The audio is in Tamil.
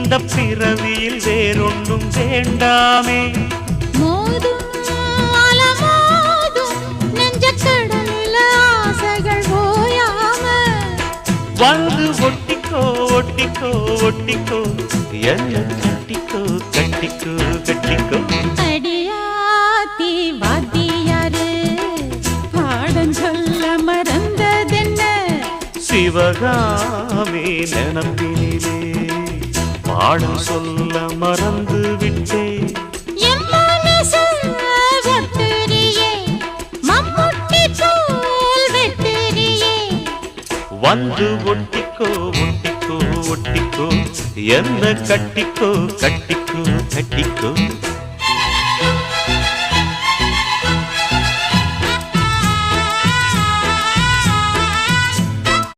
இந்த பிறவியில் வேறொன்றும் வேண்டாமே. மோதும் அலமோதும் நெஞ்சக்கடலில் ஆசைகள் ஓயாம வந்து ஒட்டிக்கோ ஒட்டிக்கோ ஒட்டிக்கோ என்ன கட்டிக்கோ கட்டிக்கோ கட்டிக்கோ. அடியாத்தி வாத்தியாரு பாடம் சொல்ல மறந்ததென்ன சிவகாமி நினப்பினிலே பாடம் சொல்ல மறந்து விட்டேன். என் மனசு ஒட்டுறியே மம்முட்டி போல் வெட்டுறியே வந்து ஒட்டிக்கோ ஒட்டிக்கோ ஒட்டிக்கோ என்ன கட்டிக்கோ கட்டிக்கோ கட்டிக்கோ.